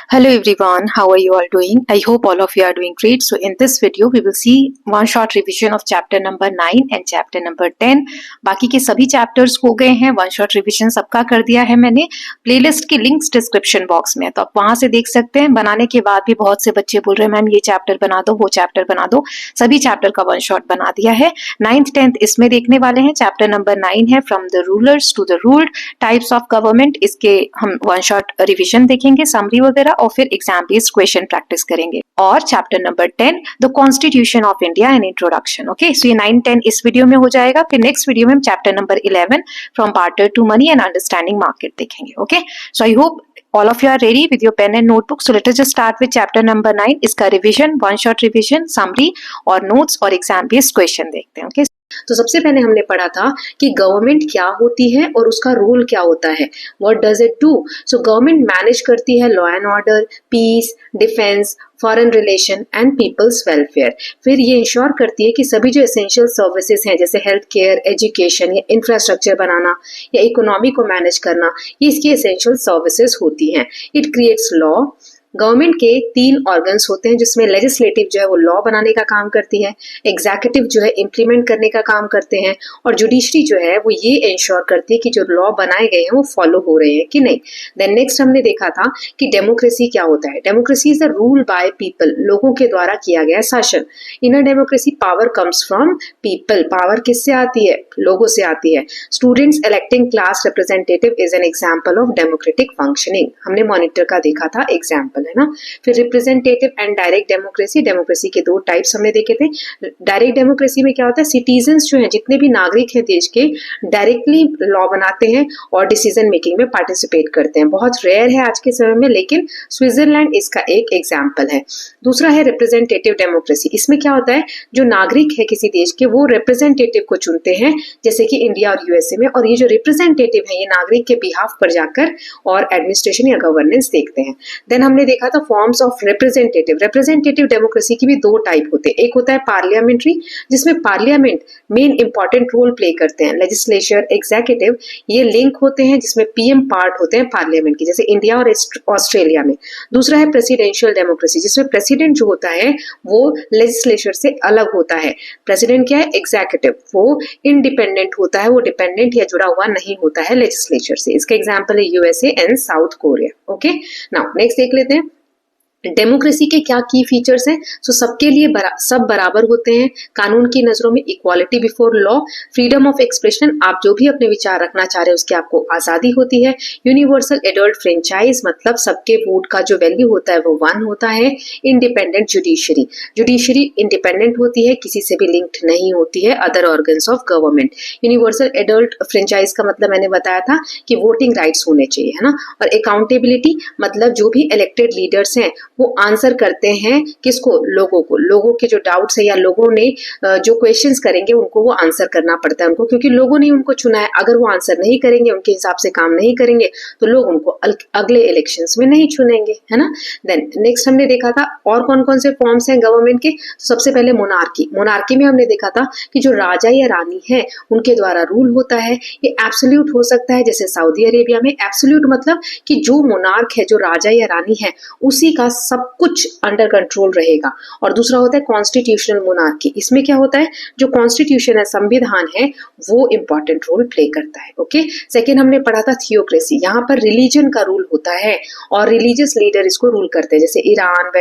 Hello everyone, how are you all doing? I hope all of you are doing great. So in this video we will see one short revision of chapter number 9 and chapter number 10. बाकी के सभी chapters हो गए हैं, one shot revision सबका कर दिया है मैंने. प्लेलिस्ट के लिंक्स डिस्क्रिप्शन बॉक्स में, तो आप वहां से देख सकते हैं. बनाने के बाद भी बहुत से बच्चे बोल रहे हैं मैम ये चैप्टर बना दो, वो चैप्टर बना दो. सभी चैप्टर का वन शॉट बना दिया है. 9th 10th इसमें देखने वाले हैं. चैप्टर नंबर 9 है from the rulers to the ruled, types of government. इसके हम वन शॉट रिविजन देखेंगे, समरी वगैरह, और फिर एग्जाम बेस्ड क्वेश्चन प्रैक्टिस करेंगे. और chapter number 10 the constitution of India and introduction. Okay, so ये 9 10 इस वीडियो में हो जाएगा. फिर नेक्स्ट वीडियो में हम chapter number 11 from barter to money and understanding market देखेंगे. Okay, so I hope all of you are ready with your pen and notebook. So let us just start with chapter number 9. इसका revision, one shot revision, summary और notes और exam based question देखते हैं. Okay, तो सबसे पहले हमने पढ़ा था कि गवर्नमेंट क्या होती है और उसका रोल क्या होता है. What does it do? So government manage करती है law and order, peace, defence, foreign relation and people's welfare. फिर ये इंश्योर करती है कि सभी जो एसेंशियल सर्विसेज हैं जैसे हेल्थ केयर, एजुकेशन या इंफ्रास्ट्रक्चर बनाना या इकोनॉमी को मैनेज करना, ये इसकी एसेंशियल सर्विसेज होती हैं. It creates law. गवर्नमेंट के 3 ऑर्गन्स होते हैं जिसमें लेजिस्लेटिव जो है वो लॉ बनाने का काम करती है, एग्जीक्यूटिव जो है इम्प्लीमेंट करने का काम करते हैं, और जुडिशरी जो है वो ये इंश्योर करती है कि जो लॉ बनाए गए हैं वो फॉलो हो रहे हैं कि नहीं. देन नेक्स्ट हमने देखा था कि डेमोक्रेसी क्या होता है. Democracy is the rule by people, लोगों के द्वारा किया गया शासन. In a democracy power comes from people. Power किससे आती है? लोगों से आती है. Students electing class representative is an example of democratic functioning. हमने मॉनिटर का देखा था एग्जाम्पल, है ना. फिर representative and direct democracy. Democracy के 2 टाइप्स हमने देखे थे. डायरेक्ट डेमोक्रेसी में क्या होता है, सिटीजन्स जो हैं, जितने भी नागरिक हैं देश के, डायरेक्टली लॉ बनाते हैं और डिसीजन मेकिंग में पार्टिसिपेट करते हैं. बहुत रेयर है आज के समय में, लेकिन स्विट्जरलैंड इसका एक एग्जाम्पल है. दूसरा है रिप्रेजेंटेटिव डेमोक्रेसी. इसमें क्या होता है, जो नागरिक है किसी देश के वो रिप्रेजेंटेटिव को चुनते हैं, जैसे कि इंडिया और यूएसए में, और ये जो रिप्रेजेंटेटिव है ये नागरिक के बिहाफ पर जाकर और एडमिनिस्ट्रेशन या गवर्नेंस देखते हैं. देन हमने देखा था forms of representative. Representative democracy की भी 2 टाइप होते हैं. एक होता है पार्लियामेंट्री, जिसमें parliament main important role play करते हैं. लेजिस्लेचर, एग्जीक्यूटिव ये लिंक होते हैं, जिसमें पीएम पार्ट होते हैं पार्लियामेंट की, जैसे इंडिया और ऑस्ट्रेलिया में. दूसरा है प्रेसिडेंशियल डेमोक्रेसी, जिसमें प्रेसिडेंट जो होता है वो लेजिस्लेचर से अलग होता है. प्रेसिडेंट क्या है? एग्जीक्यूटिव. वो इंडिपेंडेंट होता है, वो डिपेंडेंट या जुड़ा हुआ नहीं होता है लेजिस्लेचर से. इसका एग्जाम्पल है USA and south Korea. Okay, now next देख लेते हैं डेमोक्रेसी के क्या की फीचर्स हैं. सो सबके लिए सब बराबर होते हैं कानून की नजरों में. Equality before law, freedom of expression, आप जो भी अपने विचार रखना चाह रहे हैं उसकी आपको आजादी होती है. यूनिवर्सल एडल्ट फ्रेंचाइज, मतलब सबके वोट का जो वैल्यू होता है वो 1 होता है. इंडिपेंडेंट जुडिशरी, जुडिशरी इंडिपेंडेंट होती है, किसी से भी लिंक्ड नहीं होती है other organs of government. Universal adult franchise का मतलब मैंने बताया था कि वोटिंग राइट्स होने चाहिए, है ना. और अकाउंटेबिलिटी, मतलब जो भी इलेक्टेड लीडर्स हैं वो आंसर करते हैं किसको? लोगों को. लोगों के जो डाउट्स है या लोगों ने जो क्वेश्चंस करेंगे उनको वो आंसर करना पड़ता है उनको, क्योंकि लोगों ने उनको चुना है. अगर वो आंसर नहीं करेंगे, उनके हिसाब से काम नहीं करेंगे, तो लोग उनको अगले इलेक्शंस में नहीं चुनेंगे, है ना. देन नेक्स्ट हमने देखा था और कौन कौन से फॉर्म्स हैं गवर्नमेंट के. तो सबसे पहले मोनार्की. मोनार्की में हमने देखा था कि जो राजा या रानी है उनके द्वारा रूल होता है. ये एब्सोल्यूट हो सकता है, जैसे सऊदी अरेबिया में. एब्सोल्यूट मतलब कि जो मोनार्क है, जो राजा या रानी है, उसी का सब कुछ अंडर कंट्रोल रहेगा. और दूसरा होता है कॉन्स्टिट्यूशनल मोनार्की. इसमें क्या होता है, जो कॉन्स्टिट्यूशन है, संविधान है, वो इंपॉर्टेंट रोल प्ले करता है. ओके, सेकेंड हमने पढ़ा था थियोक्रेसी. यहाँ पर रिलीजन का रूल होता है और रिलीजियस लीडर इसको रूल करते हैं, जैसे ईरान,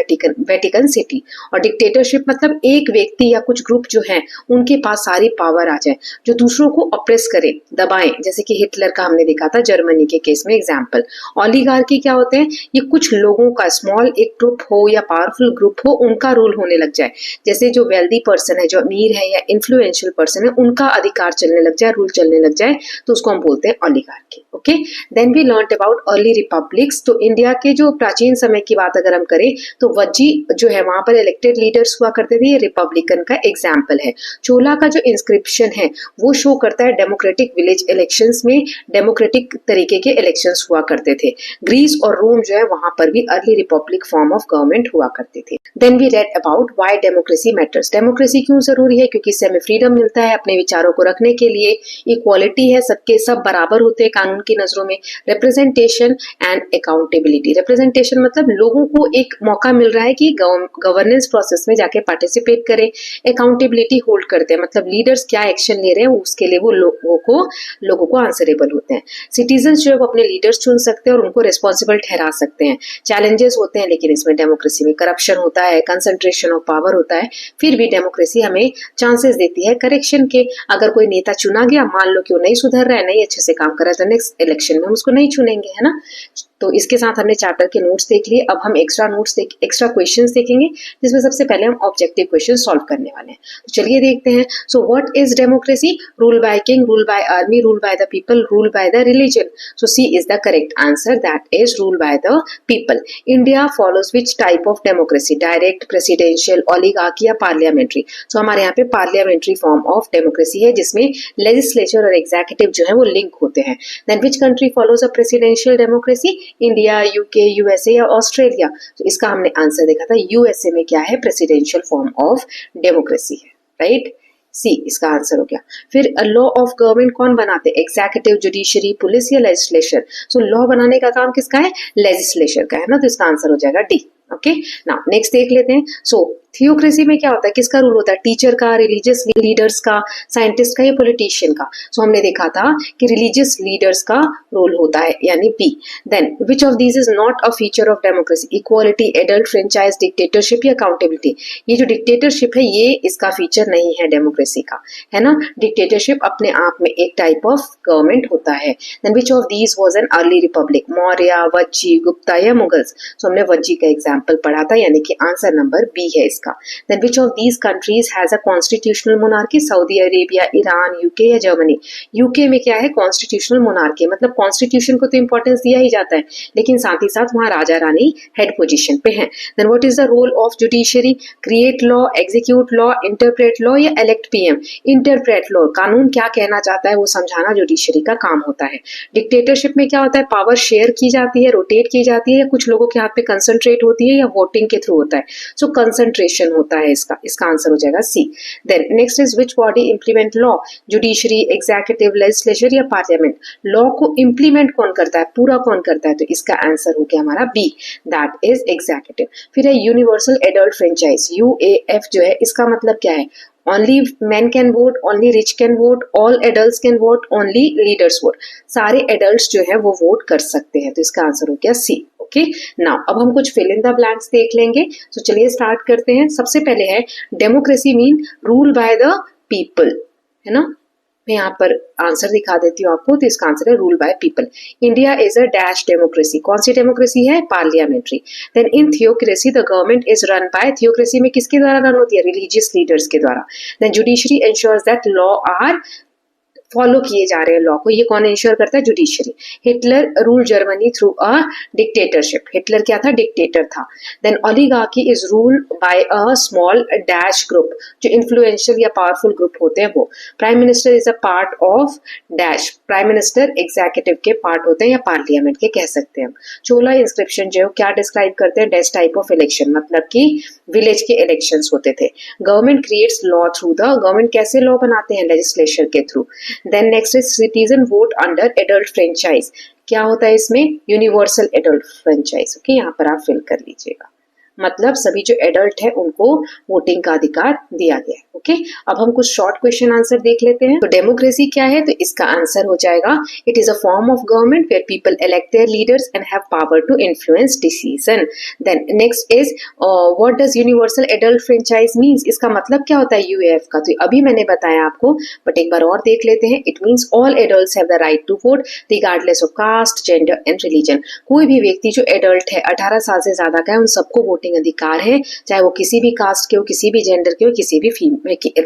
वेटिकन सिटी. और डिक्टेटरशिप मतलब एक व्यक्ति या कुछ ग्रुप जो है उनके पास सारी पावर आ जाए, जो दूसरों को ऑप्रेस करे, दबाएं, जैसे कि हिटलर का हमने देखा था जर्मनी के केस में एग्जाम्पल. ऑलिगार्की क्या होते हैं, ये कुछ लोगों का, स्मॉल एक ग्रुप हो या पावरफुल ग्रुप हो, उनका रूल होने लग जाए. जैसे जो वेल्दी पर्सन है, जो अमीर है या इन्फ्लुएंशियल पर्सन है, उनका अधिकार चलने लग जाए, रूल चलने लग जाए, तो उसको हम बोलते हैं oligarchy. Okay, then we learned about early republics. तो इंडिया के जो प्राचीन समय की बात अगर हम करें तो वज्जी जो है वहां पर इलेक्टेड लीडर्स हुआ करते थे. ये रिपब्लिकन का एग्जाम्पल है. चोला का जो इंस्क्रिप्शन है वो शो करता है डेमोक्रेटिक विलेज इलेक्शंस में डेमोक्रेटिक तरीके के इलेक्शंस हुआ करते थे. ग्रीस और रोम जो है वहां पर भी early republic form form of government हुआ करते थे। Then we read about why democracy matters. Democracy क्यों जरूरी है? क्योंकि इससे हमें फ्रीडम मिलता है अपने विचारों को रखने के लिए, इक्वालिटी है, सबके सब बराबर होते हैं कानून की नजरों में, रिप्रेजेंटेशन एंड अकाउंटेबिलिटी। रिप्रेजेंटेशन मतलब लोगों को एक मौका मिल रहा है कि गवर्नेंस प्रोसेस में जाके पार्टिसिपेट करें। अकाउंटेबिलिटी होल्ड करते हैं, मतलब लीडर्स क्या एक्शन ले रहे हैं उसके लिए वो लोगों को आंसरेबल होते हैं। सिटीजन्स जो है वो अपने लीडर्स चुन सकते हैं और उनको रिस्पॉन्सिबल ठहरा सकते हैं। चैलेंजेस होते हैं लेकिन इसमें डेमोक्रेसी में करप्शन होता है, कंसंट्रेशन ऑफ पावर होता है, फिर भी डेमोक्रेसी हमें चांसेस देती है करेक्शन के। अगर कोई नेता चुना गया, मान लो कि वो नहीं सुधर रहा है, नहीं अच्छे से काम कर रहा है, तो नेक्स्ट इलेक्शन में हम उसको नहीं चुनेंगे, है ना। तो इसके साथ हमने चैप्टर के नोट्स देख लिए। अब हम एक्स्ट्रा क्वेश्चंस देखेंगे, जिसमें सबसे पहले हम ऑब्जेक्टिव क्वेश्चन सॉल्व करने वाले हैं। तो चलिए देखते हैं। So what is democracy? Rule by king, rule by army, rule by the people, rule by the religion. So C is the correct answer, that is rule by the people. India follows which type of democracy? Direct, presidential, oligarchy या parliamentary? So हमारे यहाँ पे parliamentary form of democracy है, जिसमें legislature और executive जो है वो लिंक होते हैं। Then which country follows a presidential democracy? India, UK, USA या ऑस्ट्रेलिया? तो इसका हमने आंसर देखा था, यूएसए में क्या है? प्रेसिडेंशियल फॉर्म ऑफ डेमोक्रेसी है, राइट। सी इसका आंसर हो गया। फिर लॉ ऑफ गवर्नमेंट कौन बनाते हैं? एग्जीक्यूटिव, जुडिशरी, पुलिस या लेजिस्लेचर? सो लॉ बनाने का काम किसका है? लेजिस्लेचर का है ना, तो इसका आंसर हो जाएगा डी। ओके, नाउ नेक्स्ट देख लेते हैं। सो थियोक्रेसी में क्या होता है? किसका रूल होता है? टीचर का, रिलीजियस लीडर्स का, साइंटिस्ट का या पॉलिटिशियन का? सो हमने देखा था कि रिलीजियस लीडर्स का रोल होता है, यानी B. Then which of these is not a feature of democracy? Equality, adult franchise, dictatorship या अकाउंटेबिलिटी? ये जो डिक्टेटरशिप है ये इसका फीचर नहीं है डेमोक्रेसी का, है ना। डिक्टेटरशिप अपने आप में एक टाइप ऑफ गवर्नमेंट होता है। Then which of these was an early republic? Maurya, Vajji, Gupta या मुगल्स? सो हमने वज्जी का एग्जाम्पल पढ़ा था, यानी कि आंसर नंबर बी है इसका। Then which of these countries has a constitutional monarchy? Saudi Arabia, Iran, UK या जर्मनी? यूके में क्या है? कॉन्स्टिट्यूशनल मोनार्की, मतलब कॉन्स्टिट्यूशन को तो इंपॉर्टेंस दिया ही जाता है, लेकिन साथ ही साथ वहां राजा रानी हेड पोजीशन पे हैं। Then what is the role of judiciary? Create law, execute law, interpret law या इलेक्ट पीएम? इंटरप्रेट लॉ, कानून क्या कहना चाहता है वो समझाना जुडिशरी का काम होता है। डिक्टेटरशिप में क्या होता है? पावर शेयर की जाती है, रोटेट की जाती है, या कुछ लोगों के हाथ पे कंसंट्रेट होती है, या वोटिंग के थ्रू होता है? सो कंसंट्रेशन होता है इसका आंसर हो जाएगा C. Then next is which body implement law? Judiciary, executive, legislature या पार्लियामेंट? लॉ को इंप्लीमेंट कौन करता है, पूरा कौन करता है? तो इसका आंसर हो गया हमारा बी, दैट इज एग्जीक्यूटिव। फिर है यूनिवर्सल एडल्ट फ्रेंचाइज, यूएएफ जो है, इसका मतलब क्या है? Only man can vote, only rich can vote, all adults can vote, only leaders vote? सारे एडल्ट्स जो है वो वोट कर सकते हैं, तो इसका आंसर हो गया सी। ओके, नाउ अब हम कुछ फिल इन द ब्लैंक्स देख लेंगे। तो चलिए स्टार्ट करते हैं। सबसे पहले है democracy mean rule by the people, है ना। मैं यहाँ पर आंसर दिखा देती हूँ आपको, तो इसका आंसर है rule by people. India is a dash democracy, कौन सी डेमोक्रेसी है? Parliamentary. Then in theocracy the government is run by, theocracy में किसके द्वारा रन होती है? रिलीजियस लीडर्स के द्वारा। Then judiciary ensures that law are follow किए जा रहे हैं लॉ को, ये कौन इंश्योर करता है? Judiciary. Hitler rule Germany through a dictatorship, Hitler क्या था? डिक्टेटर था। Then oligarchy is rule by a small dash group, जो इन्फ्लुएंशियल या पावरफुल ग्रुप होते हैं वो। Prime minister is a part of dash, prime minister executive के part होते हैं या पार्लियामेंट के कह सकते हैं। चोला इंस्क्रिप्शन जो क्या डिस्क्राइब करते हैं? डैश टाइप ऑफ इलेक्शन, मतलब कि विलेज के इलेक्शंस होते थे। Government creates law through the, government कैसे लॉ बनाते हैं? लेजिस्लेचर के through. Then next is citizen vote under adult franchise, क्या होता है इसमें? Universal adult franchise. ओके, यहाँ पर आप फिल कर लीजिएगा, मतलब सभी जो एडल्ट है उनको वोटिंग का अधिकार दिया गया है। ओके, अब हम कुछ शॉर्ट क्वेश्चन आंसर देख लेते हैं। तो डेमोक्रेसी क्या है? तो इसका आंसर हो जाएगा it is a form of government where people elect their leaders and have power to influence decision. Then next is what does universal adult franchise means, इसका मतलब क्या होता है यूएएफ का? तो अभी मैंने बताया आपको, बट एक बार और देख लेते हैं। It means all adults have the right to vote regardless of caste, gender and religion. कोई भी व्यक्ति जो एडल्ट है, 18 साल से ज्यादा का है, उन सबको वोटिंग वोटिंग अधिकार है, चाहे वो किसी भी कास्ट के हो, किसी भी जेंडर के हो, किसी भी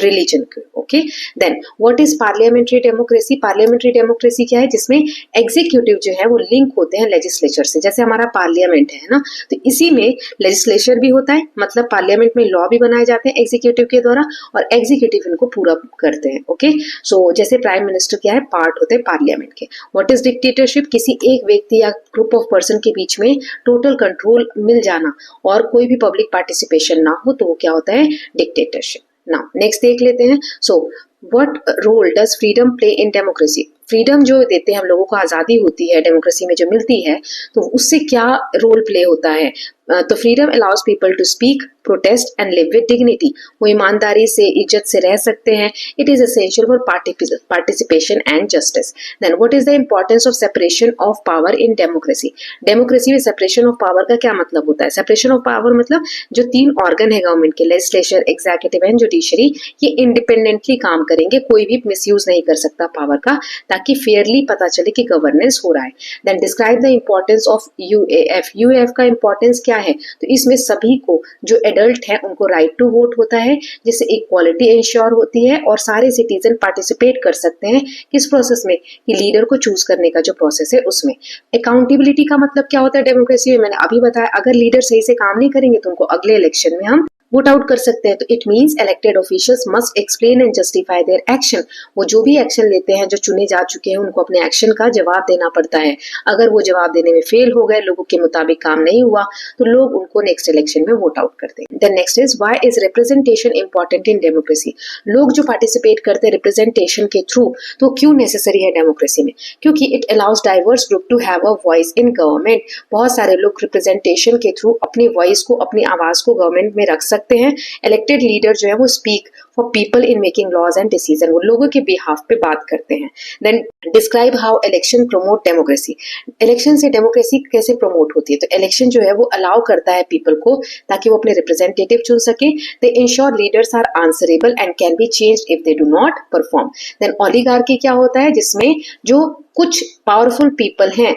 रिलीजन के हो। Okay, then what is parliamentary democracy? Parliamentary democracy क्या है? जिसमें एग्जीक्यूटिव जो है वो लिंक होते हैं लेजिस्लेचर से, जैसे हमारा पार्लियामेंट है ना, तो इसी में लेजिस्लेचर भी होता है, मतलब पार्लियामेंट में लॉ भी बनाए जाते हैं एग्जीक्यूटिव के द्वारा, और एग्जीक्यूटिव इनको पूरा करते हैं। ओके, सो जैसे प्राइम मिनिस्टर क्या है, पार्ट होते हैं पार्लियामेंट के। What is dictatorship? किसी एक व्यक्ति या ग्रुप ऑफ पर्सन के बीच में टोटल कंट्रोल मिल जाना और कोई भी पब्लिक पार्टिसिपेशन ना हो, तो वो क्या होता है, डिक्टेटरशिप। नाउ नेक्स्ट देख लेते हैं। So what role does freedom play in democracy? Freedom जो देते हैं हम लोगों को, आजादी होती है डेमोक्रेसी में जो मिलती है, तो उससे क्या रोल प्ले होता है? तो freedom allows people to speak, protest and live with dignity. वो ईमानदारी से, इज्जत से रह सकते हैं। It is essential for participation and justice. Then what is the importance of separation of power in democracy? Democracy में सेपरेशन ऑफ पावर का क्या मतलब होता है? सेपरेशन ऑफ पावर मतलब जो 3 ऑर्गन है गवर्नमेंट के, लेजिस्लेचर, एग्जीक्यूटिव एंड जुडिशरी, ये इंडिपेंडेंटली काम करेंगे, कोई भी मिसयूज नहीं कर सकता पावर का, ताकि फेयरली पता चले कि गवर्नेंस हो रहा है। Then describe the importance of UAF. UAF का इंपॉर्टेंस क्या है? तो इसमें सभी को, जो एडल्ट है उनको राइट टू वोट होता है, जिससे इक्वालिटी इंश्योर होती है और सारे सिटीजन पार्टिसिपेट कर सकते हैं किस प्रोसेस में, कि लीडर को चूज करने का जो प्रोसेस है उसमें। अकाउंटेबिलिटी का मतलब क्या होता है डेमोक्रेसी में? मैंने अभी बताया, अगर लीडर सही से काम नहीं करेंगे तो उनको अगले इलेक्शन में हम वोट आउट कर सकते हैं। तो it means elected officials must explain and justify their action. वो जो भी एक्शन लेते हैं, जो चुने जा चुके हैं, उनको अपने एक्शन का जवाब देना पड़ता है। अगर वो जवाब देने में फेल हो गए, लोगों के मुताबिक काम नहीं हुआ, तो लोग उनको नेक्स्ट इलेक्शन में वोट आउट करते हैं। Then next is why is representation important in democracy? लोग जो पार्टिसिपेट करते हैं रिप्रेजेंटेशन के थ्रू, तो क्यों नेसेसरी है डेमोक्रेसी में? क्योंकि it allows diverse group to have a voice in government. बहुत सारे लोग रिप्रेजेंटेशन के थ्रू अपनी वॉइस को, अपनी आवाज को गवर्नमेंट में रख सकते हैं। इलेक्टेड लीडर जो है वो speak for people in making laws and decision, वो लोगों के बिहाफ पे बात करते हैं। Then describe how election promote democracy. Election से डेमोक्रेसी कैसे प्रमोट होती है? तो इलेक्शन जो है वो अलाउ करता है पीपल को, ताकि वो अपने रिप्रेजेंटेटिव चुन सके। They ensure leaders are answerable and can be changed if they do not perform. Then oligarchy क्या होता है? जिसमें जो कुछ पावरफुल पीपल हैं,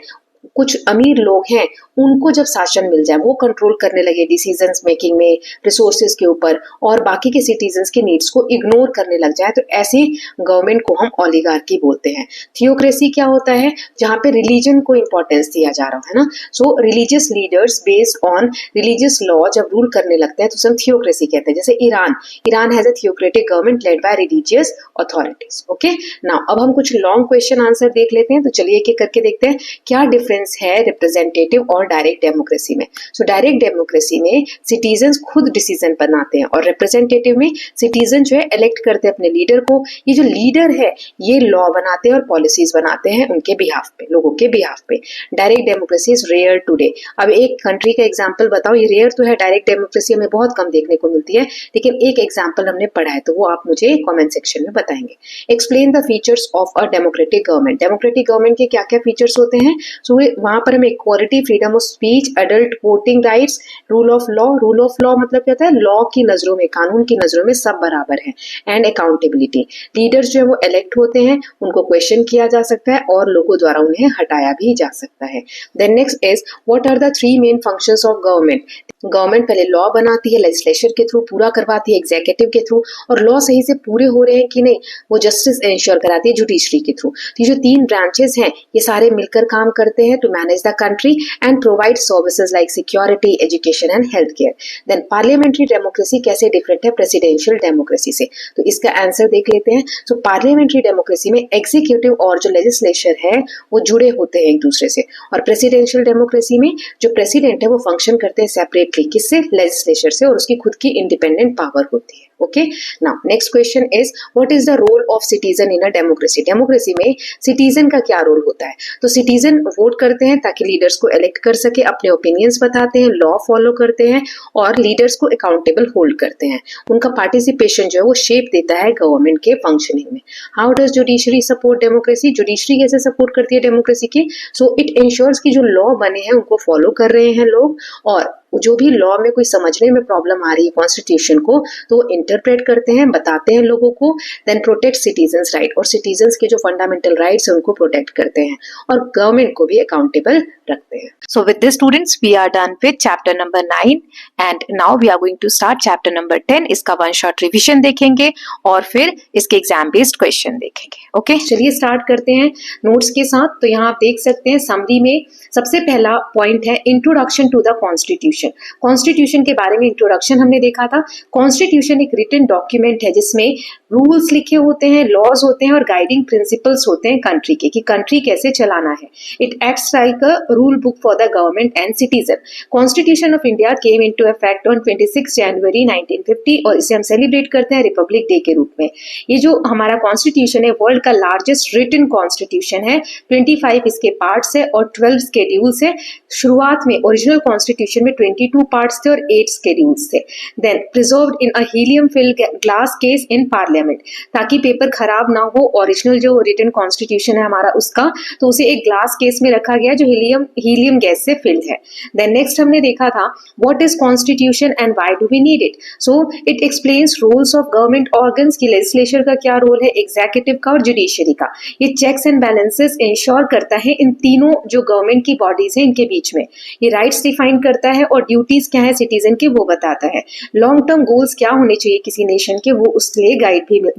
कुछ अमीर लोग हैं, उनको जब शासन मिल जाए, वो कंट्रोल करने लगे डिसीजंस मेकिंग में, रिसोर्सेज के ऊपर, और बाकी के सिटीजन्स के नीड्स को इग्नोर करने लग जाए, तो ऐसी गवर्नमेंट को हम ओलिगार्की बोलते हैं। थियोक्रेसी क्या होता है? जहां पे रिलीजन को इंपॉर्टेंस दिया जा रहा है ना, so religious leaders based on religious law जब रूल करने लगते हैं, तो उसे हम थियोक्रेसी कहते हैं। जैसे Iran has a theocratic government led by religious authorities. Okay, now अब हम कुछ लॉन्ग क्वेश्चन आंसर देख लेते हैं। तो चलिए एक एक करके देखते हैं क्या डिफरेंस है रिप्रेजेंटेटिव और डायरेक्ट डेमोक्रेसी में। सो डायरेक्ट डेमोक्रेसी में सिटीजन्स खुद डिसीजन बनाते हैं, और रिप्रेजेंटेटिव में सिटीजन जो है इलेक्ट करते हैं अपने लीडर को। ये जो लीडर है ये लॉ बनाते हैं और पॉलिसीज बनाते हैं उनके बिहाफ पे, लोगों के बिहाफ पे। Direct democracy is rare today. अब एक कंट्री का एग्जांपल बताओ, ये रेयर तो है, डायरेक्ट डेमोक्रेसी हमें बहुत कम देखने को मिलती है, लेकिन एक एग्जांपल हमने पढ़ा है, तो वो आप मुझे कमेंट सेक्शन में बताएंगे। Explain the features of a democratic government. Democratic government के क्या क्या फीचर्स होते हैं? सो वहां पर हमें equality, freedom of speech, adult voting rights, rule of law. Rule of law मतलब क्या होता है? लॉ की नजरों में, कानून की नजरों में सब बराबर है। एंड अकाउंटेबिलिटी, लीडर्स जो है वो इलेक्ट होते हैं, उनको क्वेश्चन किया जा सकता है और लोगों द्वारा उन्हें हटाया भी जा सकता है। Then next is what are the 3 main functions of government. Government पहले लॉ बनाती है, लेजिस्लेचर के थ्रू पूरा करवाती है, एग्जीक्यूटिव के थ्रू, और लॉ सही से पूरे हो रहे हैं कि नहीं वो जस्टिस इंश्योर कराती है जुडिशरी के थ्रू। तो ये जो 3 ब्रांचेस हैं ये सारे मिलकर काम करते हैं to manage the country and provide services like security, education and health care. Then parliamentary democracy कैसे डिफरेंट है प्रेसिडेंशियल डेमोक्रेसी से? तो इसका आंसर देख लेते हैं। सो पार्लियामेंट्री डेमोक्रेसी में एग्जीक्यूटिव और जो लेजिस्लेचर है वो जुड़े होते हैं एक दूसरे से, और प्रेसिडेंशियल डेमोक्रेसी में जो प्रेसिडेंट है वो फंक्शन करते हैं सेपरेटली, किससे? लेजिस्लेचर से, और उसकी खुद की इंडिपेंडेंट पावर होती है। Okay, now next question is what is the role of citizen in a democracy. Democracy में सिटीजन का क्या रोल होता है? तो सिटीजन वोट करते हैं ताकि लीडर्स को इलेक्ट कर सके, अपने ओपिनियंस बताते हैं, लॉ फॉलो करते हैं और लीडर्स को अकाउंटेबल होल्ड करते हैं। उनका पार्टिसिपेशन जो है वो शेप देता है गवर्नमेंट के फंक्शनिंग में। How does judiciary support democracy? Judiciary कैसे सपोर्ट करती है डेमोक्रेसी की? सो इट इंश्योर्स की जो लॉ बने हैं उनको फॉलो कर रहे हैं लोग, और जो भी लॉ में कोई समझने में प्रॉब्लम आ रही है कॉन्स्टिट्यूशन को, तो वो इंटरप्रेट करते हैं, बताते हैं लोगों को, देन प्रोटेक्ट सिटीजन्स राइट, और सिटीजन्स के जो फंडामेंटल राइट्स है उनको प्रोटेक्ट करते हैं, और गवर्नमेंट को भी अकाउंटेबल रखते हैं. So with this students we are done with chapter number 9 and now we are going to start chapter number 10. इसका वन शॉट रिविजन देखेंगे और फिर इसके एग्जाम बेस्ड क्वेश्चन देखेंगे. ओके, चलिए स्टार्ट करते हैं नोट्स के साथ. तो यहाँ आप देख सकते हैं समरी में सबसे पहला पॉइंट है introduction to the constitution. Constitution के बारे में इंट्रोडक्शन हमने देखा था. कॉन्स्टिट्यूशन एक रिटन डॉक्यूमेंट है जिसमें रूल्स लिखे होते हैं, लॉज होते हैं और गाइडिंग प्रिंसिपल्स होते हैं कंट्री के, कि कंट्री कैसे चलाना है. It acts like a rule book for the government and citizen. Constitution of India came into effect on 26 जनवरी 1950 और इसे हम सेलिब्रेट करते हैं रिपब्लिक डे के रूप में. ये जो हमारा कॉन्स्टिट्यूशन है वर्ल्ड का लार्जेस्ट रिटन कॉन्स्टिट्यूशन है. 25 इसके पार्ट्स है और 12 स्केड्यूल्स है. शुरुआत में ओरिजिनल कॉन्स्टिट्यूशन में 22 पार्ट्स थे और 8 स्केड्यूल्स थे. Then preserved in a helium filled glass case in parliament, ताकि पेपर खराब ना हो. ओरिजिनल जो रिटन कॉन्स्टिट्यूशन है हमारा उसका, तो उसे एक ग्लास केस में रखा गया जो हीलियम गैस से फिल्ड है. देन नेक्स्ट हमने देखा था what is constitution and why do we need it. So it explains roles of government organs की, लेजिस्लेचर का क्या रोल है, एग्जीक्यूटिव का और जुडिशरी का. ये चेक्स एंड बैलेंसेस इंश्योर करता है इन तीनों जो गवर्नमेंट की बॉडीज है इनके बीच में. ये राइट्स डिफाइन करता है और ड्यूटीज क्या है सिटीजन के वो बताता है. लॉन्ग टर्म गोल्स क्या होने चाहिए किसी नेशन के, वो उसके लिए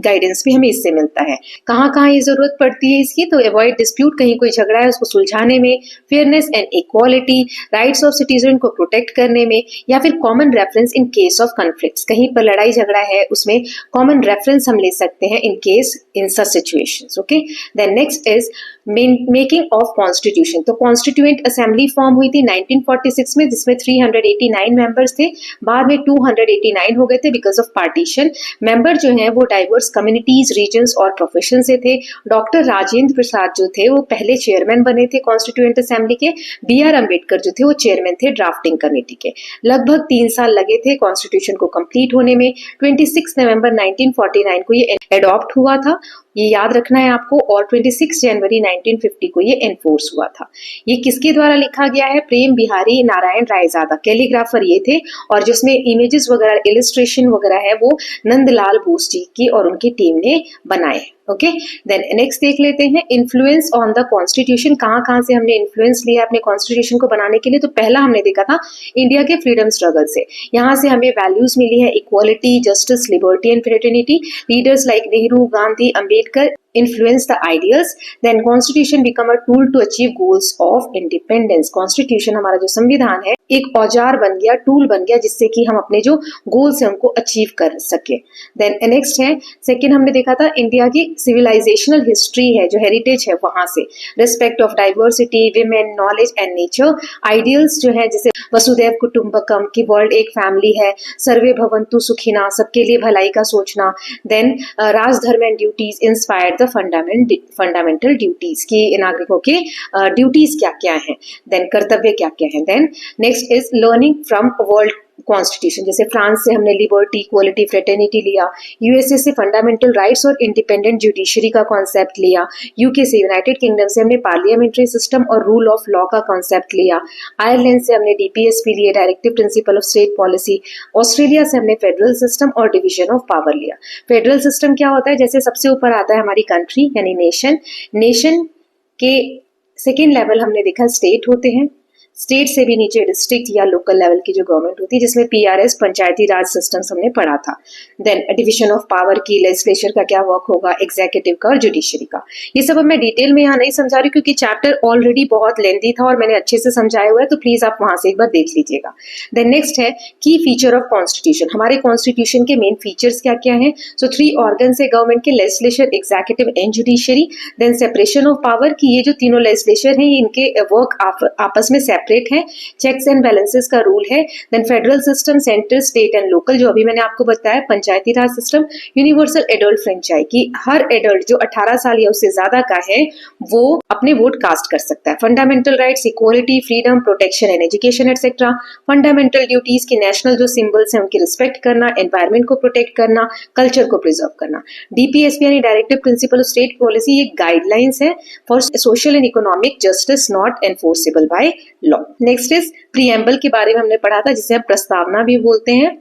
गाइडेंस भी हमें इससे मिलता है. कहाँ कहाँ ये जरूरत पड़ती है इसकी, तो अवॉइड डिस्प्यूट, कहीं कोई झगड़ा है उसको सुलझाने में, fairness and equality, rights of citizen को प्रोटेक्ट करने में, या फिर common reference in case of conflicts. कहीं पर लड़ाई झगड़ा है उसमें कॉमन रेफरेंस हम ले सकते हैं in case in such situations. Okay, then next is making of constitution. तो कॉन्स्टिट्यूएंट असेंबली फॉर्म हुई थी 1946 में जिसमें 389 मेंबर्स थे. बाद में 289 हो गए थे बिकॉज ऑफ पार्टीशन. मेंबर जो हैं वो डाइवर्स कम्युनिटीज, रीजन्स और प्रोफेशन से थे. डॉक्टर राजेंद्र प्रसाद जो थे वो पहले चेयरमैन बने थे कॉन्स्टिट्यूएंट असेंबली के. B.R. अम्बेडकर जो थे वो चेयरमैन थे ड्राफ्टिंग कमेटी के. लगभग 3 साल लगे थे कॉन्स्टिट्यूशन को कंप्लीट होने में. 26 नवंबर 1949 को ये एडॉप्ट हुआ था, ये याद रखना है आपको, और 26 जनवरी 1950 को ये एनफोर्स हुआ था. ये किसके द्वारा लिखा गया है, प्रेम बिहारी नारायण रायजादा कैलीग्राफर ये थे, और जिसमें इमेजेस वगैरह इलिस्ट्रेशन वगैरह है वो नंदलाल बोस जी की और उनकी टीम ने बनाए. ओके, देन नेक्स्ट देख लेते हैं इन्फ्लुएंस ऑन द कॉन्स्टिट्यूशन. कहाँ से हमने इन्फ्लुएंस लिया अपने कॉन्स्टिट्यूशन को बनाने के लिए, तो पहला हमने देखा था इंडिया के फ्रीडम स्ट्रगल से. यहाँ से हमें वैल्यूज मिली है equality, justice, liberty and fraternity. Leaders like Nehru, Gandhi, Ambedkar influence the ideals. Then constitution become a tool to achieve goals of independence. constitution हमारा जो संविधान है एक औजार बन गया, टूल बन गया जिससे कि हम अपने जो गोल्स हैं उनको अचीव कर सके. देन नेक्स्ट है सेकेंड हमने देखा था इंडिया की सिविलाइजेशनल हिस्ट्री है जो हेरिटेज है वहां से, respect of diversity, women, knowledge and nature. Ideals जो है जैसे वसुदैव कुटुंबकम की वर्ल्ड एक फैमिली है, सर्वे भवंतु सुखिना सबके लिए भलाई का सोचना. Then rajdharma and duties inspired the fundamental duties की नागरिकों के ड्यूटीज क्या क्या हैं, देन कर्तव्य क्या क्या हैं. Then next is learning from world constitution. जैसे फ्रांस से हमने लिबर्टी, इक्वालिटी, फ्रेटर्निटी लिया. यूएसए से फंडामेंटल राइट्स और इंडिपेंडेंट जुडिशरी का कॉन्सेप्ट लिया. यूके से, यूनाइटेड किंगडम से हमने पार्लियामेंट्री सिस्टम और रूल ऑफ लॉ का कॉन्सेप्ट लिया. आयरलैंड से हमने डीपीएसपी लिए, directive principle of state policy. Australia से हमने फेडरल सिस्टम और डिवीजन ऑफ पावर लिया. फेडरल सिस्टम क्या होता है, जैसे सबसे ऊपर आता है हमारी कंट्री यानी नेशन के सेकेंड लेवल हमने देखा स्टेट होते हैं, स्टेट से भी नीचे डिस्ट्रिक्ट या लोकल लेवल की जो गवर्नमेंट होती है जिसमें पीआरएस पंचायती राज सिस्टम्स हमने पढ़ा था. देन डिवीजन ऑफ पावर की, लेजिस्लेचर का क्या वर्क होगा, एग्जीक्यूटिव का और जुडिशरी का. ये सब अब मैं डिटेल में यहाँ नहीं समझा रही क्योंकि चैप्टर ऑलरेडी बहुत लेंथी था और मैंने अच्छे से समझाया हुआ है, तो प्लीज आप वहां से एक बार देख लीजिएगा. देन नेक्स्ट है की फीचर ऑफ कॉन्स्टिट्यूशन. हमारे कॉन्स्टिट्यूशन के मेन फीचर्स क्या क्या है. सो 3 ऑर्गन्स है गवर्नमेंट के, legislature, executive and judiciary. Then separation of power की, ये जो तीनों लेजिस्लेचर है इनके वर्क आपस में सेपरेट है. चेक्स एंड बैलेंसेस का रूल है. Then federal system, centre, state and local जो अभी मैंने आपको बताया, panchayati raj system. Universal adult franchise की हर एडल्ट जो 18 साल या उससे ज्यादा का है वो अपने वोट कास्ट कर सकता है. Fundamental rights, equality, freedom, protection and education etcetera. Fundamental duties की नेशनल जो सिंबल्स हैं उनकी रिस्पेक्ट करना, एनवायरमेंट को प्रोटेक्ट करना, कल्चर को प्रिजर्व करना. डीपीएसपी यानी directive principle of state policy, ये गाइडलाइंस है for social and economic justice not enforceable by law. Law. Next is preamble के बारे में हमने पढ़ा था, जिसे हम प्रस्तावना भी बोलते हैं,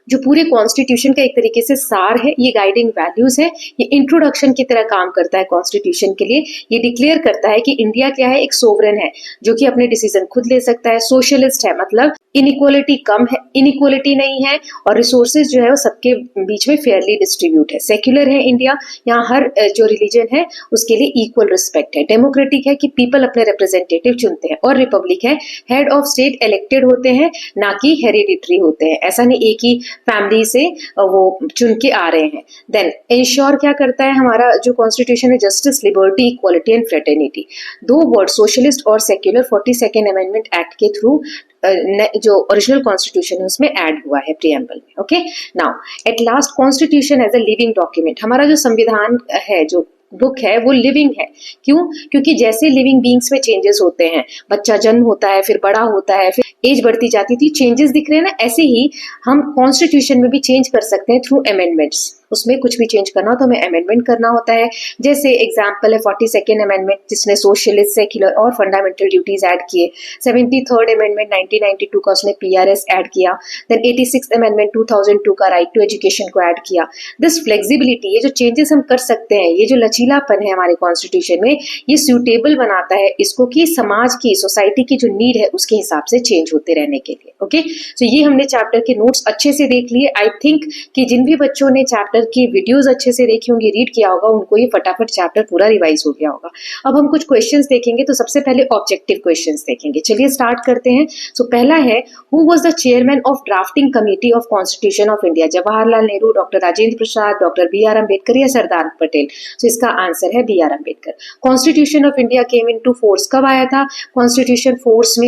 जो पूरे कॉन्स्टिट्यूशन का एक तरीके से सार है। ये गाइडिंग वैल्यूज है, ये इंट्रोडक्शन की तरह काम करता है कॉन्स्टिट्यूशन के लिए। ये डिक्लेयर करता है कि इंडिया क्या है, एक सोवरेन है जो कि अपने डिसीजन खुद ले सकता है, सोशलिस्ट है, मतलब इनइक्वालिटी कम है, इनइक्वालिटी नहीं है, और रिसोर्सेज जो है वो सबके बीच में फेयरली डिस्ट्रीब्यूट है। सेक्युलर है इंडिया, यहाँ हर जो रिलीजन है उसके लिए इक्वल रिस्पेक्ट है। डेमोक्रेटिक है कि पीपल अपने रिप्रेजेंटेटिव चुनते हैं, और रिपब्लिक है, हेड ऑफ स्टेट इलेक्टेड होते हैं, ना कि हेरिडिटरी होते हैं। ऐसा नहीं एक ही फैमिली से वो चुन के आ रहे हैं। देन इंश्योर क्या करता है हमारा जो कॉन्स्टिट्यूशन है, justice, liberty, equality and fraternity. दो वर्ड सोशलिस्ट और सेक्युलर 42nd अमेंडमेंट एक्ट के थ्रू जो ओरिजिनल कॉन्स्टिट्यूशन है उसमें ऐड हुआ है प्रीएम्बल में। Okay, now at last constitution as a living document. हमारा जो संविधान है, जो बुक है, वो लिविंग है। क्यों? क्योंकि जैसे लिविंग बींग्स में चेंजेस होते हैं, बच्चा जन्म होता है, फिर बड़ा होता है, फिर एज बढ़ती जाती थी, चेंजेस दिख रहे हैं ना, ऐसे ही हम कॉन्स्टिट्यूशन में भी चेंज कर सकते हैं थ्रू अमेंडमेंट्स। उसमें कुछ भी चेंज करना हो तो हमें अमेंडमेंट करना होता है। जैसे एग्जाम्पल है 42nd अमेंडमेंट, जिसने सोशलिस्ट, सेक्युलर और फंडामेंटल ड्यूटीज ऐड किए। 73rd अमेंडमेंट 1992 का, उसने PRS ऐड किया। देन 86th अमेंडमेंट 2002 का राइट टू एजुकेशन को ऐड किया। दिस फ्लेक्सिबिलिटी, ये जो चेंजेस हम कर सकते हैं, ये जो लचीलापन है हमारे कॉन्स्टिट्यूशन में, ये सूटेबल बनाता है इसको कि समाज की, सोसाइटी की जो नीड है उसके हिसाब से चेंज होते रहने के लिए। ओके, सो ये हमने चैप्टर के नोट्स अच्छे से देख लिए। आई थिंक कि जिन भी बच्चों ने चैप्टर की वीडियोस अच्छे से देखी होंगी, रीड किया होगा, उनको ये फटाफट चैप्टर पूरा रिवाइज हो गया होगा। अब हम कुछ क्वेश्चंस देखेंगे, तो सबसे पहले ऑब्जेक्टिव क्वेश्चंस देखेंगे। चलिए स्टार्ट करते हैं। सो पहला है, who was the chairman of drafting committee of constitution of India? Jawaharlal Nehru, doctor Rajendra Prasad, doctor BR Ambedkar या सरदार पटेल? सो इसका आंसर है BR Ambedkar. Constitution of India came into force कब आया था? कॉन्स्टिट्यूशन फोर्स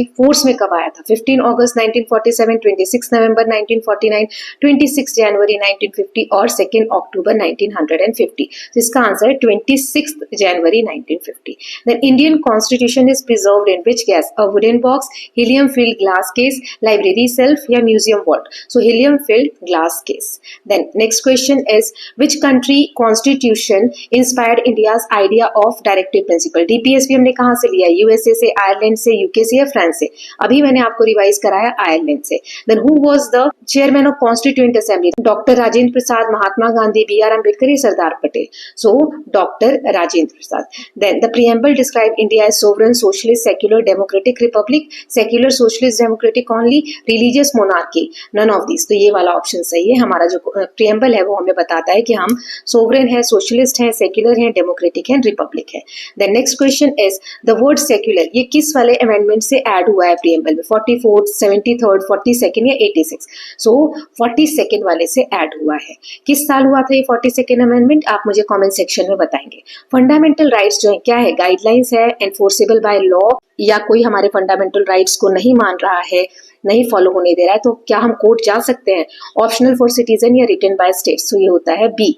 में कब आया था? 15 अगस्त 1947, 26 नवंबर 1949, 26 जनवरी 1950 और 2 अक्टूबर 1950। तो इसका आंसर है 26 जनवरी 1950। Then Indian constitution is preserved in which gas? A wooden box, helium filled glass case, library shelf या museum vault? So helium filled glass case. Then next question is, which country constitution inspired India's idea of directive principle? DPS भी हमने कहां से लिया? USA से, Ireland से, UK से या फ्रांस से? अभी मैंने आपको रिवाइज कराया आयरलैंड से। Then who was the chairman of constituent assembly? Doctor Rajendra Prasad, Mahatma Gandhi, BR Ambedkar या Sardar Patel? So doctor Rajendra Prasad. Then the preamble describe India as sovereign, socialist, secular, democratic, republic? Secular, socialist, democratic only, religious, monarchy? None of this. तो ये वाला option सही है। हमारा जो preamble है वो हमें बताता है कि हम सोवरेन है, सोशलिस्ट है, सेक्युलर है, डेमोक्रेटिक है, रिपब्लिक है। Then next question is, the word secular ये किस वाले अमेंडमेंट से ऐड हुआ है प्रीएम्बल में? 44th, 73rd, 42nd या 86? सो 42nd वाले से ऐड हुआ है। किस साल हुआ था ये 42nd अमेंडमेंट? आप मुझे कमेंट सेक्शन में बताएंगे। फंडामेंटल राइट्स जो है क्या है? गाइडलाइंस है, एनफोर्सेबल बाय लॉ, या कोई हमारे फंडामेंटल राइट्स को नहीं मान रहा है, नहीं फॉलो होने दे रहा है, तो क्या हम कोर्ट जा सकते हैं? ऑप्शनल फॉर सिटीजन या रिटन बाय स्टेट्स? तो ये होता है B,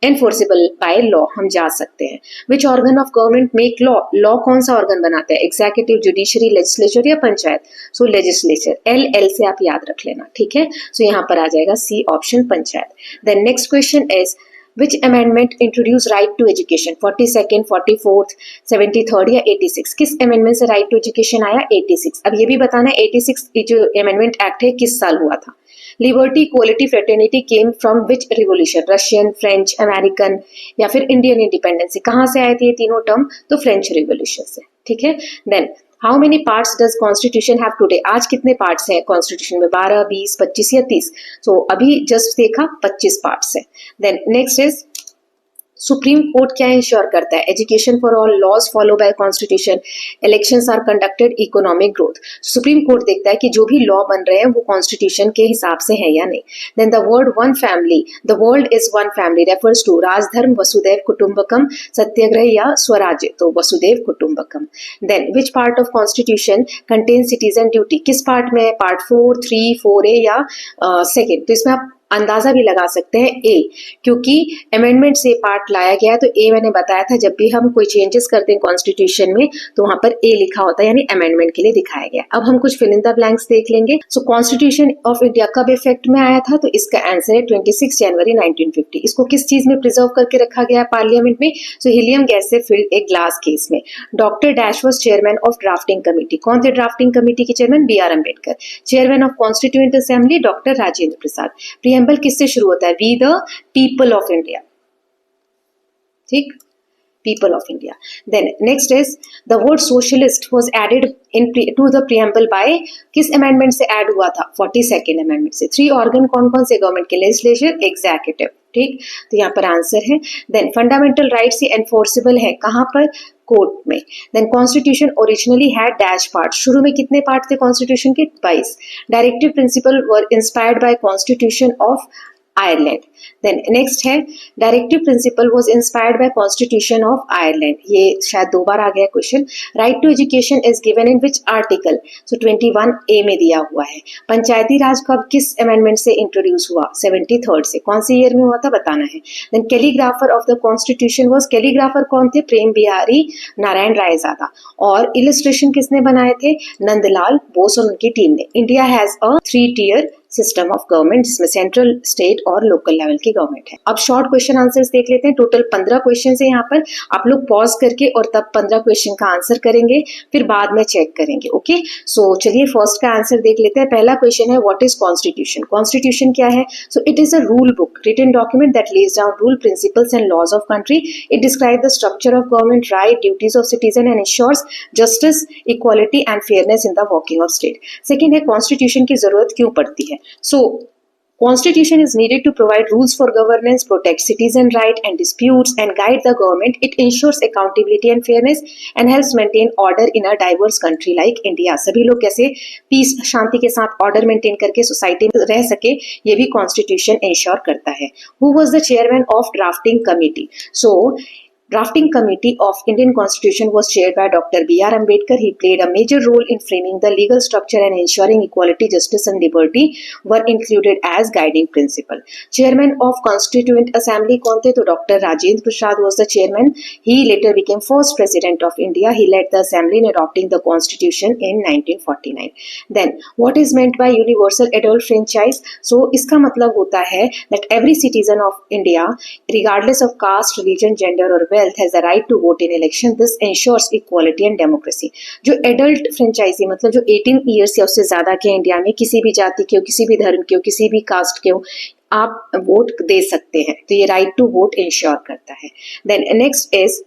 एनफोर्सेबल बाय लॉ, हम जा सकते हैं। Which organ of government make law? Law कौन सा ऑर्गन बनाता है? एग्जीक्यूटिव, जुडिशरी, लेजिस्लेचर या पंचायत? सो लेजिस्लेचर, L से आप याद रख लेना, ठीक है। सो यहाँ पर आ जाएगा C option, panchayat. Then next question is, which amendment introduced right to education? 42nd, 44th, 73rd या 86? किस amendment से right to education आया? 86। अब ये भी बताना है 86 जो amendment act है किस साल हुआ था? Liberty, equality, fraternity came from which revolution? Russian, French, American या फिर इंडियन इंडिपेंडेंस? कहाँ से आए थे ये तीनों टर्म? तो फ्रेंच रिवोल्यूशन से, ठीक है। Then how many parts does constitution have today? आज कितने पार्ट्स हैं कॉन्स्टिट्यूशन में? 12, 20, 25 या 30? सो अभी जस्ट देखा 25 पार्ट्स है। Then next is, supreme court क्या इंश्योर करता है? Education for all, laws follow by constitution, elections are conducted, economic growth? Supreme court देखता है कि जो भी लॉ बन रहे हैं वो कॉन्स्टिट्यूशन के हिसाब से है या नहीं। Then the word one family, the world is one family refers to rajdharma, vasudhaiva kutumbakam, satyagraha या स्वराज्य? तो vasudhaiva kutumbakam. Then which part of constitution contain citizen duty? किस पार्ट में? पार्ट 4, 3, 4A या सेकेंड? तो इसमें आप अंदाजा भी लगा सकते हैं ए, क्योंकि अमेंडमेंट से पार्ट लाया गया है। तो ए मैंने बताया था जब भी हम कोई चेंजेस करते हैं कॉन्स्टिट्यूशन में तो वहां पर ए लिखा होता है, यानी अमेंडमेंट के लिए दिखाया गया। अब हम कुछ फिल इन द ब्लैंक्स देख लेंगे। सो कॉन्स्टिट्यूशन ऑफ इंडिया कब इफेक्ट में आया था, तो इसका आंसर है 26 जनवरी 1950। इसको किस चीज में प्रिजर्व करके रखा गया पार्लियामेंट में, सो हीलियम गैस से फिल्ड एक ग्लास केस में। Doctor dash was chairman of drafting committee. कौन थे ड्राफ्टिंग कमेटी के chairman, B R Ambedkar. Chairman of constituent assembly doctor Rajendra Prasad. Preamble किससे शुरू होता है, we the people of India, ठीक, people of India. Then next is the word socialist was added to the preamble by किस amendment से add हुआ था, 42nd amendment से। 3 organ कौन कौन से गवर्नमेंट के, legislature, executive, ठीक, तो यहाँ पर आंसर है। देन फंडामेंटल राइट्स ये एनफोर्सेबल है कहाँ पर, कोर्ट में। Then constitution originally had dash part, शुरू में कितने पार्ट थे कॉन्स्टिट्यूशन के, 22। Directive principle were inspired by constitution of Ireland. Then next है directive principle was inspired by constitution of Ireland, ये शायद 2 बार आ गया question. Right to education is given in which article, so 21 A में दिया हुआ है। पंचायती राज कब किस अमेंडमेंट से इंट्रोड्यूस हुआ, 73rd से। कौन से ईयर में हुआ था बताना है। Then calligrapher of the constitution was, calligrapher कौन थे, प्रेम बिहारी नारायण रायजादा। और इलस्ट्रेशन किसने बनाए थे, नंदलाल बोस और उनकी टीम ने। India has a 3 tier system of government जिसमें सेंट्रल, स्टेट और लोकल लेवल की गवर्नमेंट है। अब शॉर्ट क्वेश्चन आंसर्स देख लेते हैं। टोटल 15 क्वेश्चन है यहाँ पर, आप लोग पॉज करके और तब 15 क्वेश्चन का आंसर करेंगे, फिर बाद में चेक करेंगे। ओके, सो चलिए फर्स्ट का आंसर देख लेते हैं। पहला क्वेश्चन है व्हाट इज कॉन्स्टिट्यूशन। कॉन्स्टिट्यूशन क्या है, so it is a rule book, written document that lays down rule, principles and laws of country. It describe the structure of government, right, duties of citizen and ensures justice, equality and fairness in the working of state. Second है constitution की जरूरत क्यों पड़ती है। सो Constitution is needed to provide rules for governance, protect citizen rights and disputes, and guide the government. It ensures accountability and fairness and helps maintain order in a diverse country like India. सभी लोग कैसे piece, शांति के साथ order maintain करके society में रह सके, ये भी कॉन्स्टिट्यूशन इंश्योर करता है। Who was the chairman of drafting committee? So Drafting Committee of Indian Constitution was chaired by Dr. B.R. Ambedkar. He played a major role in framing the legal structure and ensuring equality, justice and liberty were included as guiding principle. Chairman of Constituent Assembly कौन थे, तो Dr. Rajendra Prasad was the chairman. He later became first president of India. He led the assembly in adopting the constitution in 1949. Then what is meant by universal adult franchise? So इसका मतलब होता है that every citizen of India, regardless of caste, religion, gender or has the right to vote in election. This ensures equality and democracy. जो adult franchise मतलब जो 18 years या उससे ज्यादा के इंडिया में किसी भी जाति के हो, किसी भी धर्म के हो, किसी भी कास्ट के हो, आप वोट दे सकते हैं, तो ये राइट टू वोट इंश्योर करता है। Then next is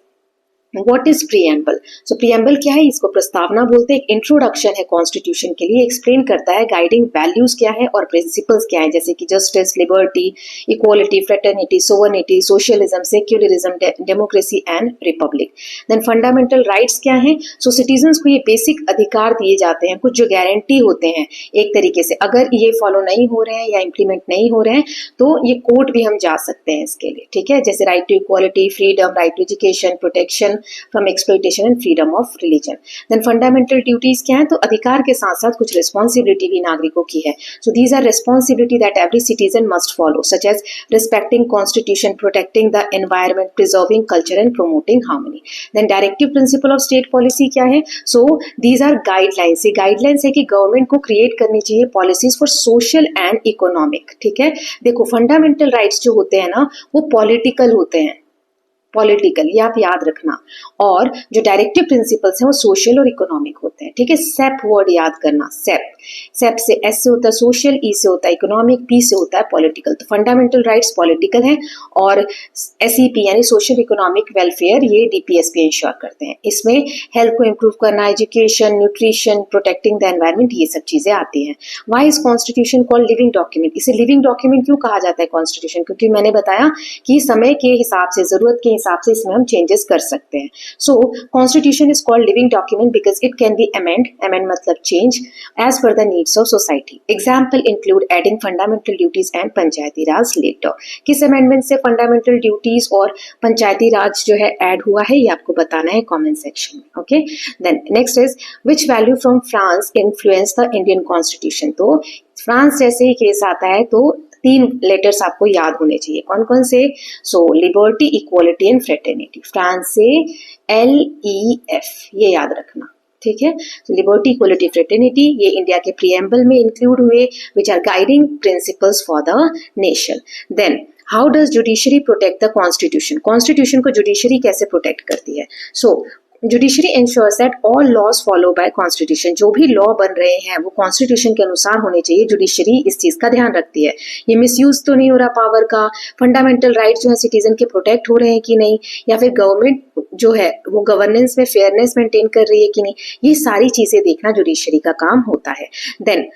what is preamble. So preamble क्या है, इसको प्रस्तावना बोलते हैं। एक इंट्रोडक्शन है कॉन्स्टिट्यूशन के लिए, एक्सप्लेन करता है गाइडिंग वैल्यूज क्या है और प्रिंसिपल्स क्या है, जैसे कि justice, liberty, equality, fraternity, sovereignty, socialism, secularism, democracy and republic. Then fundamental rights क्या है, सो सिटीजन्स को ये बेसिक अधिकार दिए जाते हैं, कुछ जो गारंटी होते हैं एक तरीके से, अगर ये फॉलो नहीं हो रहे हैं या इम्प्लीमेंट नहीं हो रहे हैं तो ये कोर्ट भी हम जा सकते हैं इसके लिए, ठीक है, जैसे right to equality, freedom, right to education, protection from exploitation and freedom of religion. Then fundamental duties क्या है, तो अधिकार के साथ साथ कुछ रिस्पॉन्सिबिलिटी भी नागरिकों की है। So these are responsibility that every citizen must follow, such as respecting constitution, protecting the environment, preserving culture and promoting harmony. Then directive principle of state policy क्या है, सो दीज आर गाइडलाइंस। ये guidelines है कि government को create करनी चाहिए policies for social and economic, ठीक है। देखो फंडामेंटल राइट्स जो होते हैं ना वो पॉलिटिकल होते हैं, पॉलिटिकल, ये आप याद रखना, और जो डायरेक्टिव प्रिंसिपल्स हैं वो सोशल और इकोनॉमिक होते हैं, ठीक है। सेप वर्ड याद करना, सेप, सेप से एस से होता है सोशल, ई से होता है इकोनॉमिक, पी से होता है पॉलिटिकल। तो फंडामेंटल राइट्स पॉलिटिकल हैं और एसईपी यानी सोशल इकोनॉमिक वेलफेयर ये डीपीएसपी इंश्योर करते हैं। इसमें हेल्थ को इंप्रूव करना, education, nutrition, protecting the environment, ये सब चीजें आती हैं। Why is constitution called living document, इसे लिविंग डॉक्यूमेंट क्यों कहा जाता है कॉन्स्टिट्यूशन, क्योंकि मैंने बताया कि समय के हिसाब से, जरूरत के हिसाब से इसमें हम चेंजेस कर सकते हैं। So constitution is called living document because it can be amend, amend मतलब चेंज, एज पर the needs of society. Example include adding fundamental duties and panchayati raj later. किस अमेंडमेंट से फंडामेंटल ड्यूटीज और पंचायती राज जो है ऐड हुआ है, ये आपको बताना है कमेंट सेक्शन में, okay. Then next is which value from France influence the Indian constitution. तो फ्रांस जैसे ही केस आता है तो 3 लेटर्स आपको याद होने चाहिए। कौन कौन से? So liberty, equality and fraternity. France से LEF, ये याद रखना, ठीक है। तो लिबर्टी, इक्वालिटी, फ्रेटर्निटी ये इंडिया के प्रीएम्बल में इंक्लूड हुए, which are guiding principles for the nation. Then how does judiciary protect the constitution? Constitution को जुडिशरी कैसे प्रोटेक्ट करती है? So judiciary ensures that all laws follow by constitution. जो भी लॉ बन रहे हैं वो कॉन्स्टिट्यूशन के अनुसार होने चाहिए। जुडिशरी इस चीज का ध्यान रखती है। ये मिसयूज तो नहीं हो रहा पावर का, फंडामेंटल राइट जो है सिटीजन के प्रोटेक्ट हो रहे हैं कि नहीं, या फिर गवर्नमेंट जो है वो गवर्नेंस में फेयरनेस मेंटेन कर रही है कि नहीं, ये सारी चीजें देखना जुडिशरी का काम होता है। Then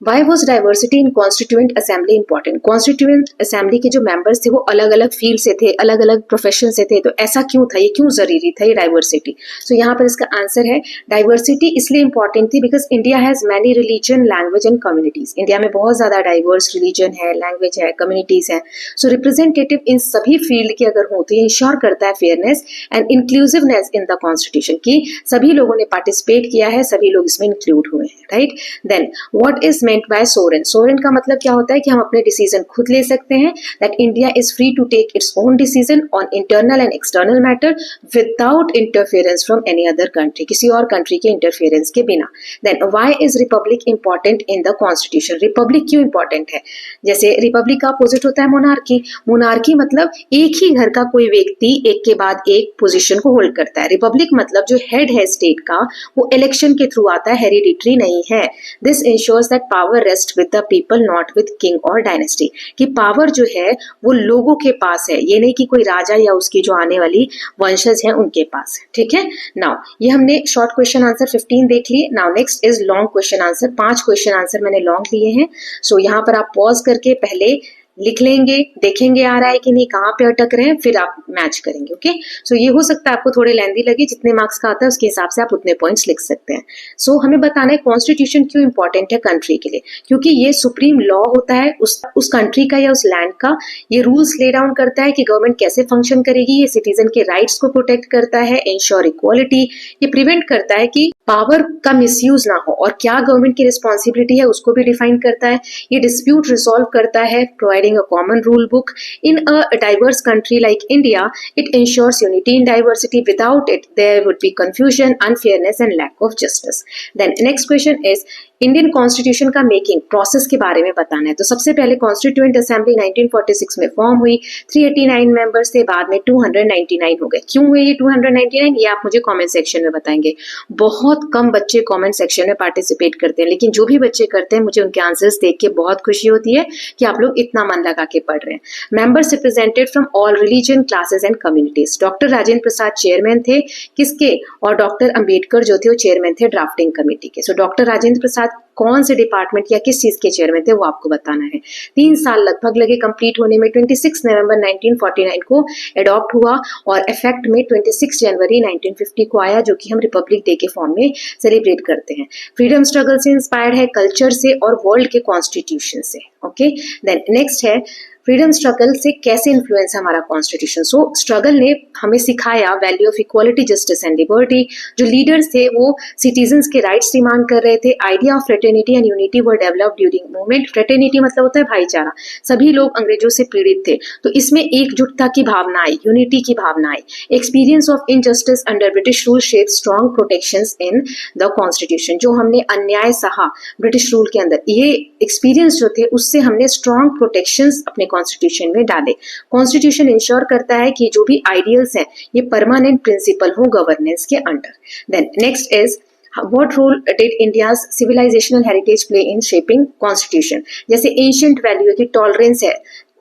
Why was diversity in Constituent Assembly important? Constituent Assembly के जो members थे वो अलग अलग फील्ड से थे, अलग अलग प्रोफेशन से थे, तो ऐसा क्यों था, ये क्यों जरूरी था ये डाइवर्सिटी? सो यहाँ पर इसका आंसर है डाइवर्सिटी इसलिए इंपॉर्टेंट थी because India has many religion, language and communities. India में बहुत ज्यादा डाइवर्स रिलीजन है, लैंग्वेज है, कम्युनिटीज है। सो रिप्रेजेंटेटिव इन सभी फील्ड के अगर हो तो ये इंश्योर करता है fairness and inclusiveness in the constitution की सभी लोगों ने पार्टिसिपेट किया है, सभी लोग इसमें इंक्लूड हुए हैं, right. Then what is meant by sovereign? Sovereign का मतलब क्या होता है कि हम अपने डिसीजन खुद ले सकते हैं, that India is free to take its own decision on internal and external matter without interference from any other country, किसी और कंट्री के इंटरफेरेंस के बिना। Then why is republic important in the constitution? Republic क्यों important है? जैसे Republic का opposite होता है मोनार्की। मोनार्की मतलब एक ही घर का कोई व्यक्ति एक के बाद एक पोजीशन को होल्ड करता है। रिपब्लिक मतलब जो हेड है स्टेट का वो इलेक्शन के थ्रू आता है, हेरिडिटरी नहीं है। This ensures that power rest with the people not with king और डायनेस्टी, कि पावर जो है वो लोगों के पास है, ये नहीं कि कोई राजा या उसकी जो आने वाली वंशज है उनके पास है, ठीक है। नाउ ये हमने शॉर्ट क्वेश्चन आंसर 15 देख लिए। Now next is long question answer. 5 question answer मैंने लॉन्ग लिए हैं। सो यहाँ पर आप पॉज करके पहले लिख लेंगे, देखेंगे आ रहा है कि नहीं, कहाँ पे अटक रहे हैं, फिर आप मैच करेंगे। ओके, सो ये हो सकता है आपको थोड़े लेंदी लगे, जितने मार्क्स का आता है उसके हिसाब से आप उतने पॉइंट्स लिख सकते हैं। सो हमें बताना है कॉन्स्टिट्यूशन क्यों इंपॉर्टेंट है कंट्री के लिए, क्योंकि ये सुप्रीम लॉ होता है उस कंट्री का या उस लैंड का। ये रूल्स ले डाउन करता है कि गवर्नमेंट कैसे फंक्शन करेगी, ये सिटीजन के राइट्स को प्रोटेक्ट करता है, इंश्योर इक्वालिटी, ये प्रिवेंट करता है कि पावर का मिसयूज ना हो, और क्या गवर्नमेंट की रिस्पॉन्सिबिलिटी है उसको भी डिफाइन करता है। ये डिस्प्यूट रिजॉल्व करता है, providing a common rule book. In a diverse country like India it ensures unity in diversity, without it there would be confusion, unfairness and lack of justice. Then next question is Indian constitution का making process के बारे में बताना है। तो सबसे पहले constituent assembly 1946 में फॉर्म हुई, 389 मेंबर्स थे, बाद में 299 हो गए। क्यों हुए ये 299, ये आप मुझे कमेंट सेक्शन में बताएंगे। बहुत कम बच्चे कमेंट सेक्शन में पार्टिसिपेट करते हैं, लेकिन जो भी बच्चे करते हैं मुझे उनके आंसर्स देख के बहुत खुशी होती है कि आप लोग इतना मन लगा के पढ़ रहे हैं। Members represented from all religion, classes and communities. Doctor Rajendra Prasad chairman थे किसके, और डॉक्टर अंबेडकर जो थे वो चेयरमैन थे ड्राफ्टिंग कमेटी के। सो डॉक्टर राजेंद्र प्रसाद कौन से डिपार्टमेंट या किस चीज के चेयरमैन थे वो आपको बताना है। 3 साल लगभग लगे कंप्लीट होने में। 26 नवंबर 1949 को अडॉप्ट हुआ और इफेक्ट में 26 जनवरी 1950 को आया, जो कि हम रिपब्लिक डे के फॉर्म में सेलिब्रेट करते हैं। फ्रीडम स्ट्रगल से इंस्पायर्ड है, कल्चर से और वर्ल्ड के कॉन्स्टिट्यूशन से। ओके, देन नेक्स्ट है फ्रीडम स्ट्रगल से कैसे इन्फ्लुएंस है हमारा कॉन्स्टिट्यूशन। सो स्ट्रगल ने हमें सिखाया value of equality, justice and liberty. जो लीडर्स थे वो सिटीजन्स के राइट्स डिमांड कर रहे थे। Idea of fraternity and unity were developed during movement. Fraternity मतलब होता है भाईचारा, सभी लोग अंग्रेजों से पीड़ित थे तो इसमें एकजुटता की भावना आई, यूनिटी की भावना आई। Experience of injustice under British rule shape strong protections in the constitution. जो हमने अन्याय सहा ब्रिटिश रूल के अंदर, ये एक्सपीरियंस जो थे उससे हमने स्ट्रॉन्ग प्रोटेक्शंस अपने कॉन्स्टिट्यूशन में डाले। कॉन्स्टिट्यूशन इंश्योर करता है कि जो भी आइडियल्स हैं ये परमानेंट प्रिंसिपल हो गवर्नेंस के under. Then next is what role did India's civilizational heritage play in shaping constitution? जैसे ancient value की tolerance है,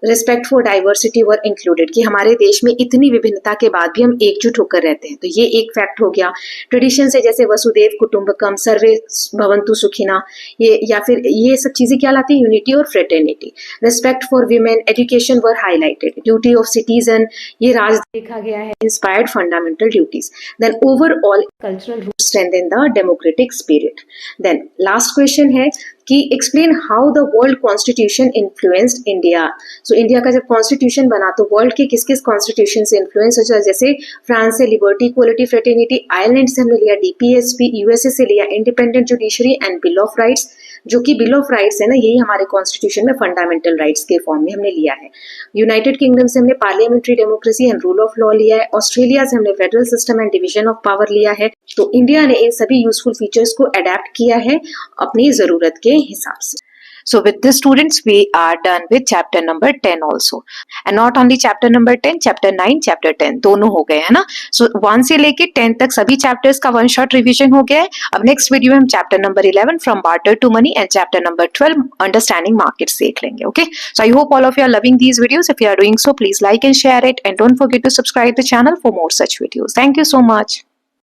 respect for diversity were included, कि हमारे देश में इतनी विभिन्नता के बाद भी हम एकजुट होकर रहते हैं, तो ये एक फैक्ट हो गया। ट्रेडिशन से जैसे वसुदेव कुटुंबकम, सर्वे भवन्तु सुखिना, ये या फिर ये सब चीजें क्या लाती है, यूनिटी और fraternity. Respect for women, education were highlighted, duty of citizen, ये राज देखा गया है, inspired fundamental duties. Then overall cultural roots strengthen the democratic spirit. Then last question है कि explain how the world constitution influenced India. So India का जब constitution बना तो वर्ल्ड के किस किस कॉन्स्टिट्यूशन से इन्फ्लुएंस हो, जैसे फ्रांस से लिबर्टी, इक्वालिटी, फ्रेटर्निटी, आयरलैंड से हमने लिया DPSP, USA से लिया independent judiciary and bill of rights, जो कि बिल ऑफ राइट्स है ना, यही हमारे कॉन्स्टिट्यूशन में फंडामेंटल राइट्स के फॉर्म में हमने लिया है। यूनाइटेड किंगडम से हमने parliamentary democracy and rule of law लिया है। ऑस्ट्रेलिया से हमने federal system and division of power लिया है। तो इंडिया ने इन सभी यूजफुल फीचर्स को अडेप्ट किया है अपनी जरूरत के हिसाब से। So with this students, we are done with chapter number 10 also. And not only chapter number 10, chapter 9, chapter 10 दोनों हो गए है ना। So 1 से लेके 10 तक सभी chapters का one shot revision हो गया है। अब next video में हम chapter number 11 from barter to money and chapter number 12 understanding markets देख लेंगे। Okay, so I hope all of you are loving these videos. If you are doing so, please like and share it, and don't forget to subscribe the channel for more such videos. Thank you so much.